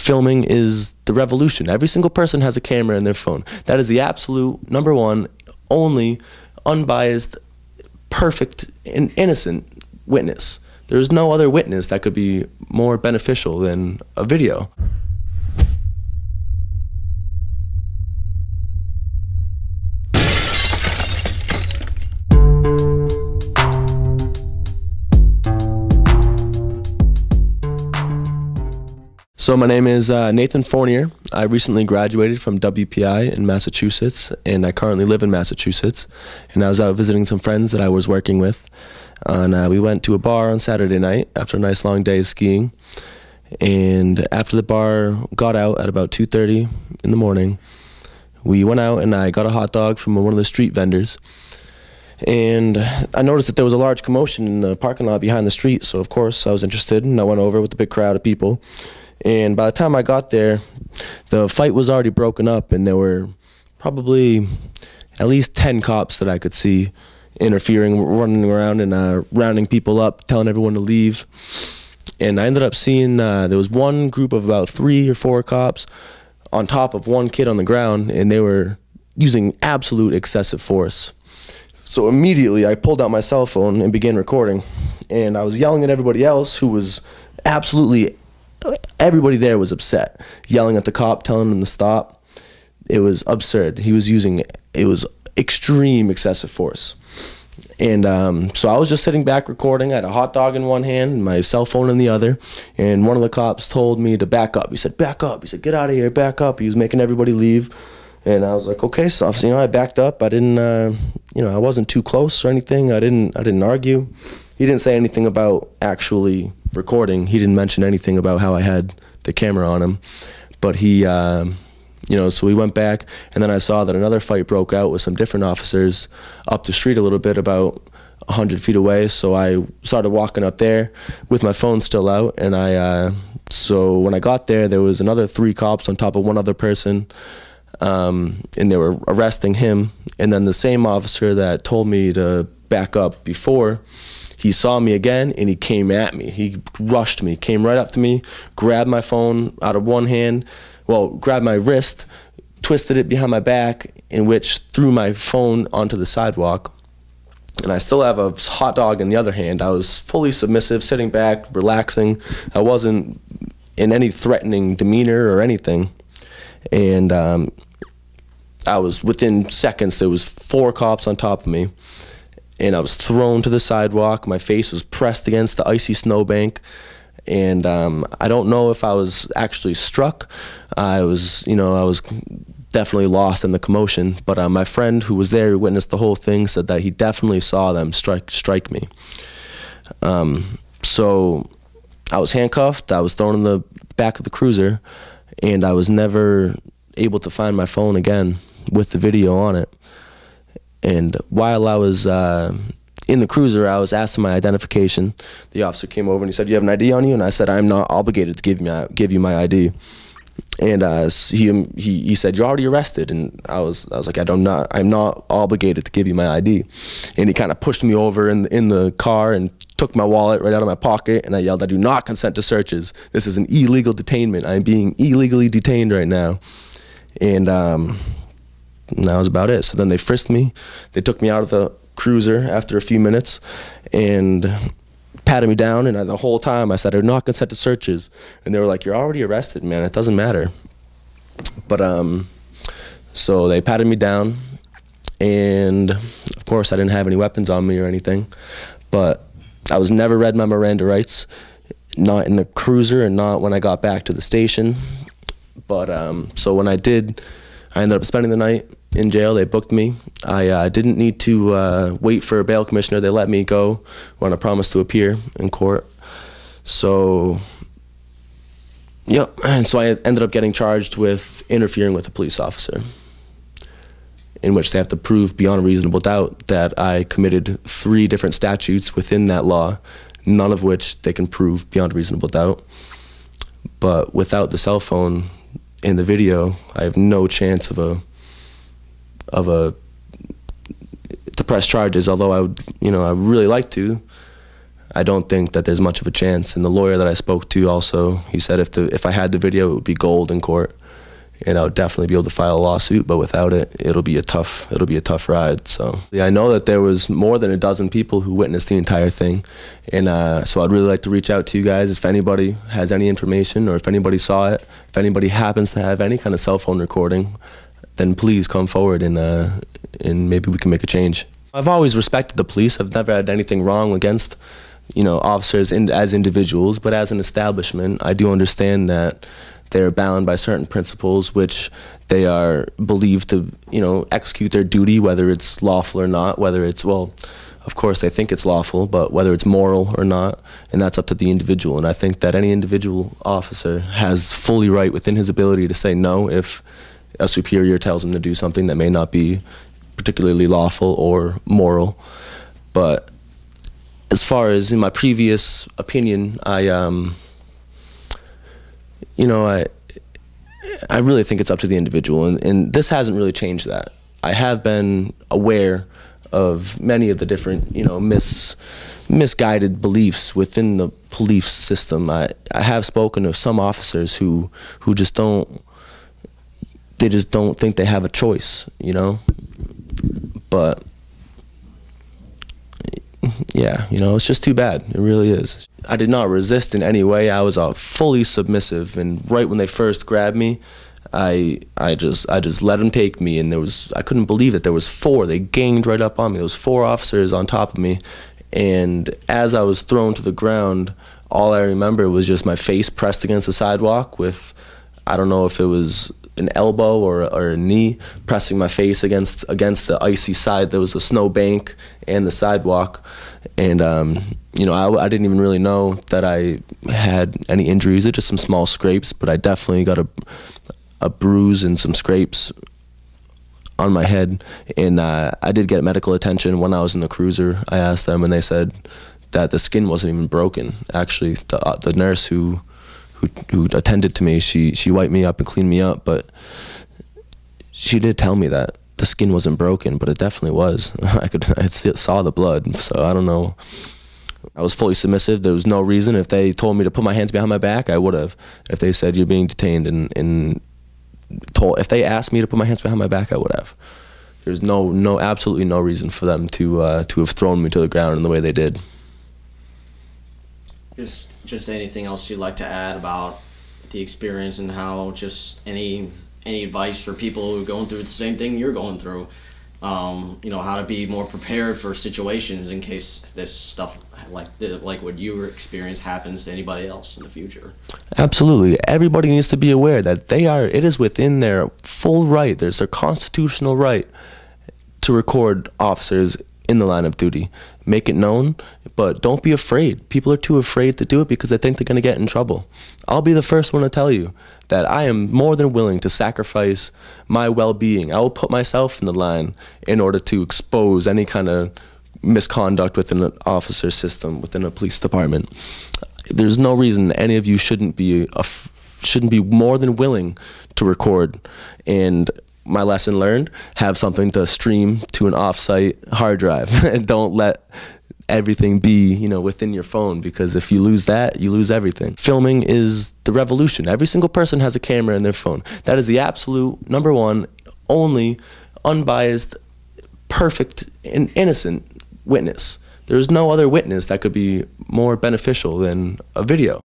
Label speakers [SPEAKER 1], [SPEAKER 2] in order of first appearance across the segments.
[SPEAKER 1] filming is the revolution. Every single person has a camera in their phone. That is the absolute #1, only, unbiased, perfect, and innocent witness. There's no other witness that could be more beneficial than a video. So my name is Nathan Fournier. I recently graduated from WPI in Massachusetts, and I currently live in Massachusetts. And I was out visiting some friends that I was working with, and we went to a bar on Saturday night after a nice long day of skiing. And after the bar got out at about 2:30 in the morning, we went out and I got a hot dog from one of the street vendors. And I noticed that there was a large commotion in the parking lot behind the street, so of course I was interested, and I went over with a big crowd of people. And by the time I got there, the fight was already broken up, and there were probably at least 10 cops that I could see interfering, running around and rounding people up, telling everyone to leave. And I ended up seeing there was one group of about 3 or 4 cops on top of one kid on the ground, and they were using absolute excessive force. So immediately I pulled out my cell phone and began recording, and I was yelling at everybody else who was absolutely... Everybody there was upset, yelling at the cop, telling him to stop. It was absurd. It was extreme excessive force. And so I was just sitting back recording. I had a hot dog in one hand and my cell phone in the other. And one of the cops told me to back up. He said, back up. He said, get out of here, back up. He was making everybody leave. And I was like, okay, so I backed up. I didn't, I wasn't too close or anything. I didn't argue. He didn't say anything about actually recording. He didn't mention anything about how I had the camera on him. But he, so we went back, and then I saw that another fight broke out with some different officers up the street a little bit, about 100 feet away. So I started walking up there with my phone still out, and so when I got there was another 3 cops on top of one other person, and they were arresting him. And then the same officer that told me to back up before, he saw me again, and he came at me. He rushed me, came right up to me, grabbed my phone out of one hand, grabbed my wrist, twisted it behind my back, in which threw my phone onto the sidewalk. And I still have a hot dog in the other hand. I was fully submissive, sitting back, relaxing. I wasn't in any threatening demeanor or anything. And I was, within seconds, there was 4 cops on top of me. And I was thrown to the sidewalk. My face was pressed against the icy snowbank. And I don't know if I was actually struck. I was definitely lost in the commotion. But my friend who was there, who witnessed the whole thing, said that he definitely saw them strike me. So I was handcuffed. I was thrown in the back of the cruiser, and I was never able to find my phone again with the video on it. And while I was in the cruiser, I was asked my identification. The officer came over and he said, "You have an ID on you?" And I said, "I'm not obligated to give you my ID." And he said, "You're already arrested." And I was like, I'm not obligated to give you my ID. And he kind of pushed me over in the car and took my wallet right out of my pocket. And I yelled, "I do not consent to searches. This is an illegal detainment. I'm being illegally detained right now." And that was about it. So then they frisked me. They took me out of the cruiser after a few minutes and patted me down. And the whole time I said, "I do not consent to searches." And they were like, "You're already arrested, man. It doesn't matter." But so they patted me down, and of course I didn't have any weapons on me or anything. But I was never read my Miranda rights, not in the cruiser and not when I got back to the station. But so when I did, I ended up spending the night in jail. They booked me. I didn't need to wait for a bail commissioner. They let me go when I promised to appear in court. So, yep. And so I ended up getting charged with interfering with a police officer, in which they have to prove beyond a reasonable doubt that I committed 3 different statutes within that law, none of which they can prove beyond a reasonable doubt. But without the cell phone in the video, I have no chance to press charges. Although I would, I really like to. I don't think that there's much of a chance. And the lawyer that I spoke to also, he said if I had the video, it would be gold in court, and I would definitely be able to file a lawsuit. But without it, it'll be a tough ride. So yeah, I know that there was more than a dozen people who witnessed the entire thing, and so I'd really like to reach out to you guys if anybody has any information, or if anybody saw it, if anybody happens to have any kind of cell phone recording, then please come forward and maybe we can make a change. I've always respected the police. I've never had anything wrong against, officers as individuals, but as an establishment, I do understand that they're bound by certain principles which they are believed to, execute their duty, whether it's lawful or not, whether it's, well, of course they think it's lawful, but whether it's moral or not, and that's up to the individual. And I think that any individual officer has fully right within his ability to say no if a superior tells him to do something that may not be particularly lawful or moral. But as far as in my previous opinion, I really think it's up to the individual, and this hasn't really changed that. I have been aware of many of the different, misguided beliefs within the police system. I have spoken of some officers who just don't think they have a choice, But yeah, it's just too bad. It really is. I did not resist in any way. I was fully submissive, and right when they first grabbed me, I just let them take me, and I couldn't believe that there was 4. They ganged right up on me. There was 4 officers on top of me, and as I was thrown to the ground, all I remember was just my face pressed against the sidewalk with, I don't know if it was an elbow or a knee, pressing my face against the icy side. There was a snow bank and the sidewalk, and I didn't even really know that I had any injuries. It's just some small scrapes, but I definitely got a bruise and some scrapes on my head, and I did get medical attention when I was in the cruiser. I asked them, and they said that the skin wasn't even broken. Actually, the nurse who attended to me, she wiped me up and cleaned me up, but she did tell me that the skin wasn't broken, but it definitely was. I saw the blood, so I don't know. I was fully submissive. There was no reason. If they told me to put my hands behind my back, I would have. If they said you're being detained if they asked me to put my hands behind my back, I would have. There's absolutely no reason for them to have thrown me to the ground in the way they did.
[SPEAKER 2] Just anything else you'd like to add about the experience, and how just any advice for people who are going through the same thing you're going through, how to be more prepared for situations in case this stuff like what you experienced happens to anybody else in the future. Absolutely. Everybody needs to be aware that it is within their full right, there's their constitutional right to record officers in the line of duty. Make it known, but don't be afraid. People are too afraid to do it because they think they're going to get in trouble. I'll be the first one to tell you that I am more than willing to sacrifice my well-being. I will put myself in the line in order to expose any kind of misconduct within an officer system, within a police department. There's no reason any of you shouldn't be more than willing to record. And my lesson learned, have something to stream to an off-site hard drive, and don't let everything be, within your phone, because if you lose that, you lose everything. Filming is the revolution. Every single person has a camera in their phone. That is the absolute #1, only, unbiased, perfect, and innocent witness. There's no other witness that could be more beneficial than a video.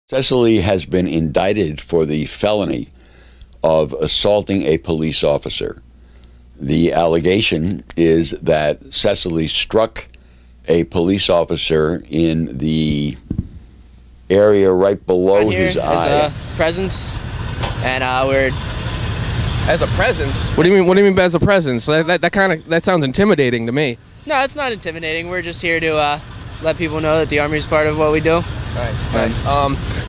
[SPEAKER 3] Cecily has been indicted for the felony of assaulting a police officer. The allegation is that Cecily struck a police officer in the area right below his eye.
[SPEAKER 4] As a presence, and we're...
[SPEAKER 5] As a presence? What do you mean? What do you mean by as a presence? That sounds intimidating to me.
[SPEAKER 4] No, it's not intimidating. We're just here to let people know that the Army is part of what we do.
[SPEAKER 5] Nice, nice.